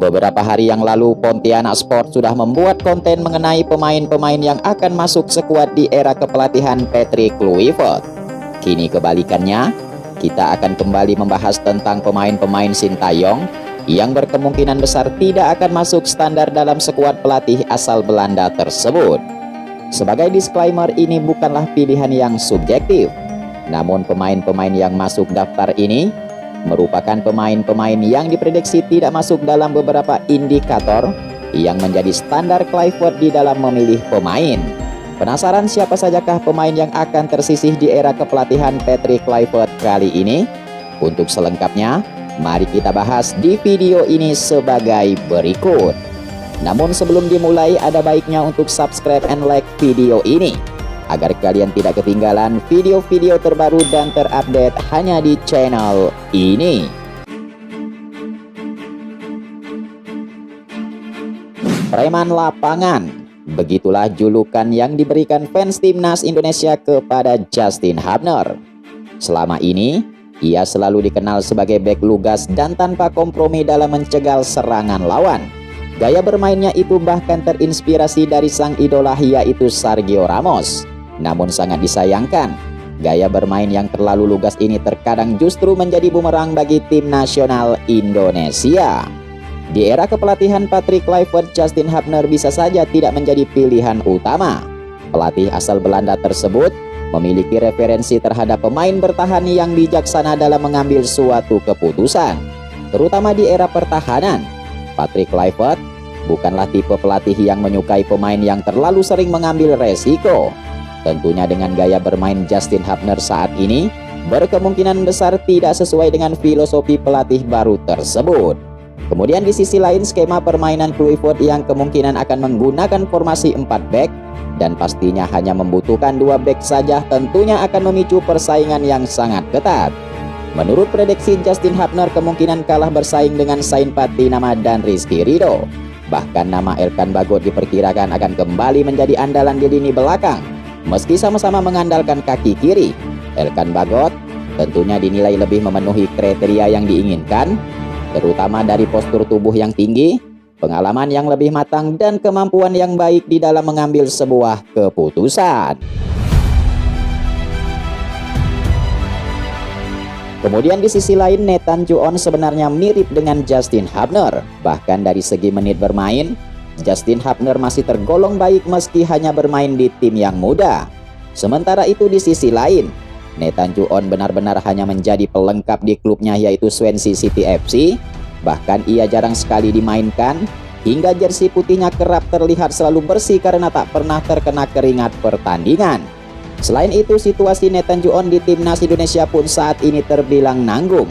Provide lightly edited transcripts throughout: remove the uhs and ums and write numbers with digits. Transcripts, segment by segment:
Beberapa hari yang lalu, Pontianak Sport sudah membuat konten mengenai pemain-pemain yang akan masuk skuad di era kepelatihan Patrick Kluivert. Kini kebalikannya, kita akan kembali membahas tentang pemain-pemain Sintayong yang berkemungkinan besar tidak akan masuk standar dalam skuad pelatih asal Belanda tersebut. Sebagai disclaimer, ini bukanlah pilihan yang subjektif, namun pemain-pemain yang masuk daftar ini merupakan pemain-pemain yang diprediksi tidak masuk dalam beberapa indikator yang menjadi standar Kluivert di dalam memilih pemain. Penasaran siapa sajakah pemain yang akan tersisih di era kepelatihan Patrick Kluivert kali ini? Untuk selengkapnya, mari kita bahas di video ini sebagai berikut. Namun sebelum dimulai, ada baiknya untuk subscribe and like video ini agar kalian tidak ketinggalan video-video terbaru dan terupdate hanya di channel ini. Preman lapangan, begitulah julukan yang diberikan fans timnas Indonesia kepada Justin Hubner. Selama ini, ia selalu dikenal sebagai bek lugas dan tanpa kompromi dalam mencegal serangan lawan. Gaya bermainnya itu bahkan terinspirasi dari sang idola, yaitu Sergio Ramos. Namun sangat disayangkan, gaya bermain yang terlalu lugas ini terkadang justru menjadi bumerang bagi tim nasional Indonesia. Di era kepelatihan Patrick Kluivert, Justin Hubner bisa saja tidak menjadi pilihan utama. Pelatih asal Belanda tersebut memiliki referensi terhadap pemain bertahan yang bijaksana dalam mengambil suatu keputusan, terutama di era pertahanan. Patrick Kluivert bukanlah tipe pelatih yang menyukai pemain yang terlalu sering mengambil resiko. Tentunya dengan gaya bermain Justin Hubner saat ini berkemungkinan besar tidak sesuai dengan filosofi pelatih baru tersebut. Kemudian di sisi lain, skema permainan Kluivert yang kemungkinan akan menggunakan formasi 4 back dan pastinya hanya membutuhkan 2 back saja tentunya akan memicu persaingan yang sangat ketat. Menurut prediksi, Justin Hubner kemungkinan kalah bersaing dengan Sain Patinama dan Rizky Ridho. Bahkan nama Elkan Bagot diperkirakan akan kembali menjadi andalan di lini belakang. Meski sama-sama mengandalkan kaki kiri, Elkan Bagot tentunya dinilai lebih memenuhi kriteria yang diinginkan, terutama dari postur tubuh yang tinggi, pengalaman yang lebih matang, dan kemampuan yang baik di dalam mengambil sebuah keputusan. Kemudian di sisi lain, Nathan Juon sebenarnya mirip dengan Justin Hubner. Bahkan dari segi menit bermain, Justin Hubner masih tergolong baik meski hanya bermain di tim yang muda. Sementara itu di sisi lain, Nathan Juon benar-benar hanya menjadi pelengkap di klubnya, yaitu Swansea City FC. Bahkan ia jarang sekali dimainkan, hingga jersey putihnya kerap terlihat selalu bersih karena tak pernah terkena keringat pertandingan. Selain itu, situasi Nathan Juon di timnas Indonesia pun saat ini terbilang nanggung.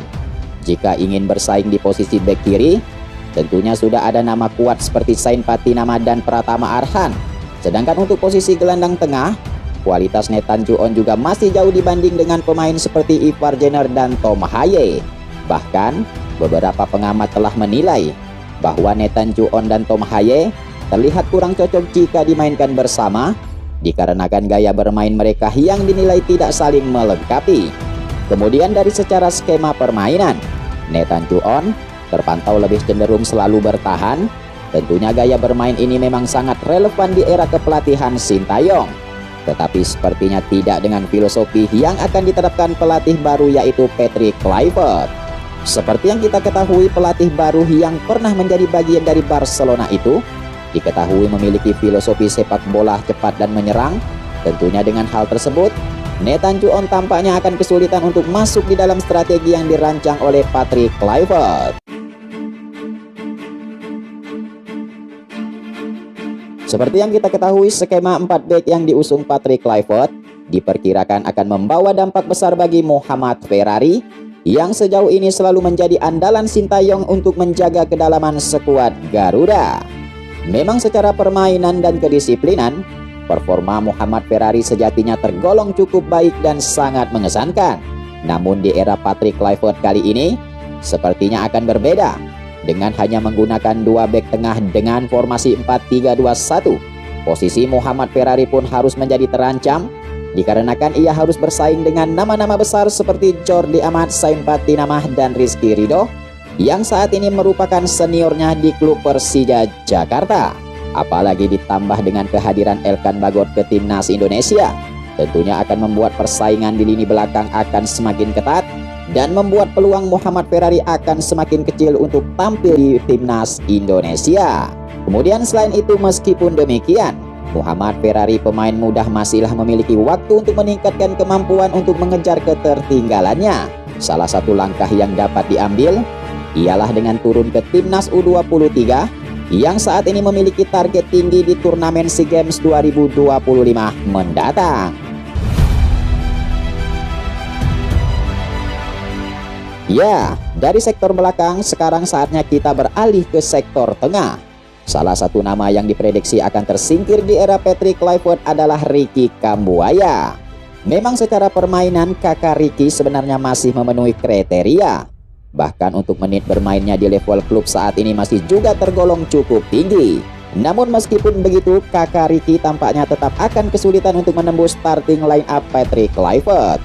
Jika ingin bersaing di posisi bek kiri, tentunya sudah ada nama kuat seperti Sain Patinama dan Pratama Arhan. Sedangkan untuk posisi gelandang tengah, kualitas Nathan Juon juga masih jauh dibanding dengan pemain seperti Ivar Jenner dan Tom Haye. Bahkan, beberapa pengamat telah menilai bahwa Nathan Juon dan Tom Haye terlihat kurang cocok jika dimainkan bersama, dikarenakan gaya bermain mereka yang dinilai tidak saling melengkapi. Kemudian dari secara skema permainan, Nathan Juon terpantau lebih cenderung selalu bertahan. Tentunya gaya bermain ini memang sangat relevan di era kepelatihan Sintayong, tetapi sepertinya tidak dengan filosofi yang akan diterapkan pelatih baru, yaitu Patrick Kluivert. Seperti yang kita ketahui, pelatih baru yang pernah menjadi bagian dari Barcelona itu diketahui memiliki filosofi sepak bola cepat dan menyerang. Tentunya dengan hal tersebut, Nathan Juon tampaknya akan kesulitan untuk masuk di dalam strategi yang dirancang oleh Patrick Kluivert. Seperti yang kita ketahui, skema 4 back yang diusung Patrick Kluivert diperkirakan akan membawa dampak besar bagi Muhammad Ferrari yang sejauh ini selalu menjadi andalan Sintayong untuk menjaga kedalaman skuad Garuda. Memang secara permainan dan kedisiplinan, performa Muhammad Ferrari sejatinya tergolong cukup baik dan sangat mengesankan. Namun di era Patrick Kluivert kali ini, sepertinya akan berbeda. Dengan hanya menggunakan 2 bek tengah dengan formasi 4-3-2-1, posisi Muhammad Ferrari pun harus menjadi terancam, dikarenakan ia harus bersaing dengan nama-nama besar seperti Jordi Amat, Sain Patinama, dan Rizky Ridho. yang saat ini merupakan seniornya di klub Persija Jakarta. Apalagi ditambah dengan kehadiran Elkan Bagot ke timnas Indonesia, tentunya akan membuat persaingan di lini belakang akan semakin ketat dan membuat peluang Muhammad Ferrari akan semakin kecil untuk tampil di timnas Indonesia. Kemudian selain itu, meskipun demikian, Muhammad Ferrari pemain muda masihlah memiliki waktu untuk meningkatkan kemampuan untuk mengejar ketertinggalannya. Salah satu langkah yang dapat diambil ialah dengan turun ke timnas U23 yang saat ini memiliki target tinggi di turnamen SEA Games 2025 mendatang. Ya, dari sektor belakang sekarang saatnya kita beralih ke sektor tengah. Salah satu nama yang diprediksi akan tersingkir di era Patrick Kluivert adalah Ricky Kambuaya. Memang secara permainan kakak Ricky sebenarnya masih memenuhi kriteria. Bahkan untuk menit bermainnya di level klub saat ini masih juga tergolong cukup tinggi. Namun meskipun begitu, kakak Ricky tampaknya tetap akan kesulitan untuk menembus starting line up Patrick Kluivert.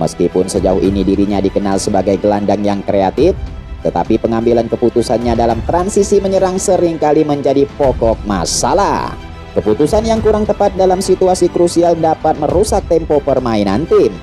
Meskipun sejauh ini dirinya dikenal sebagai gelandang yang kreatif, tetapi pengambilan keputusannya dalam transisi menyerang seringkali menjadi pokok masalah. Keputusan yang kurang tepat dalam situasi krusial dapat merusak tempo permainan tim.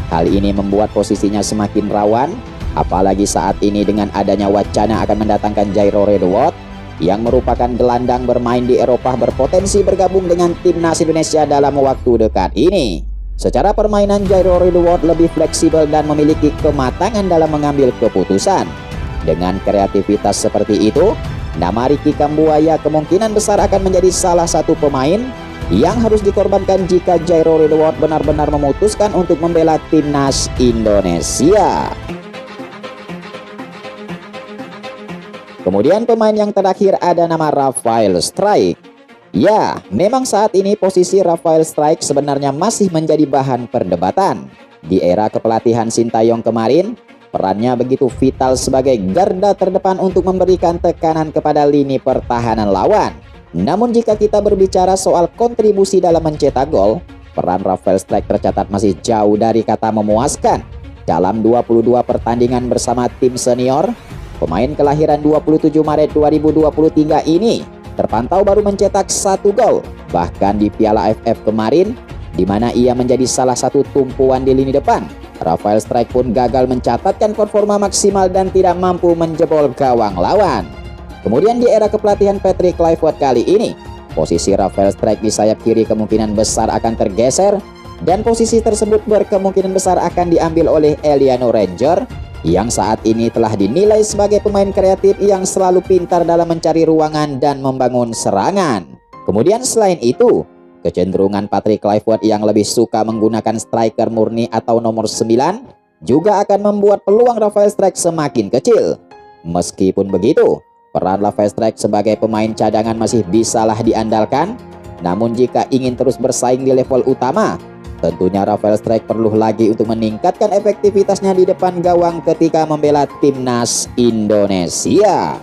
Hal ini membuat posisinya semakin rawan, apalagi saat ini dengan adanya wacana akan mendatangkan Jairo Redwood yang merupakan gelandang bermain di Eropa berpotensi bergabung dengan timnas Indonesia dalam waktu dekat ini. Secara permainan, Jairo Redwood lebih fleksibel dan memiliki kematangan dalam mengambil keputusan. Dengan kreativitas seperti itu, nama Ricky Kambuaya kemungkinan besar akan menjadi salah satu pemain yang harus dikorbankan jika Jairo Redwood benar-benar memutuskan untuk membela timnas Indonesia. Kemudian pemain yang terakhir ada nama Rafael Strijk. Ya, memang saat ini posisi Rafael Strijk sebenarnya masih menjadi bahan perdebatan. Di era kepelatihan Sintayong kemarin, perannya begitu vital sebagai garda terdepan untuk memberikan tekanan kepada lini pertahanan lawan. Namun jika kita berbicara soal kontribusi dalam mencetak gol, peran Rafael Strijk tercatat masih jauh dari kata memuaskan. Dalam 22 pertandingan bersama tim senior, pemain kelahiran 27 Maret 2023 ini terpantau baru mencetak 1 gol. Bahkan di Piala AFF kemarin, di mana ia menjadi salah satu tumpuan di lini depan, Rafael Strijk pun gagal mencatatkan performa maksimal dan tidak mampu menjebol gawang lawan. Kemudian di era kepelatihan Patrick Kluivert kali ini, posisi Rafael Strijk di sayap kiri kemungkinan besar akan tergeser, dan posisi tersebut berkemungkinan besar akan diambil oleh Eliano Ranger yang saat ini telah dinilai sebagai pemain kreatif yang selalu pintar dalam mencari ruangan dan membangun serangan. Kemudian selain itu, kecenderungan Patrick Kluivert yang lebih suka menggunakan striker murni atau nomor 9 juga akan membuat peluang Rafael Strijk semakin kecil. Meskipun begitu, peran Rafael Strijk sebagai pemain cadangan masih bisalah diandalkan. Namun jika ingin terus bersaing di level utama, tentunya Rafael Strijk perlu lagi untuk meningkatkan efektivitasnya di depan gawang ketika membela timnas Indonesia.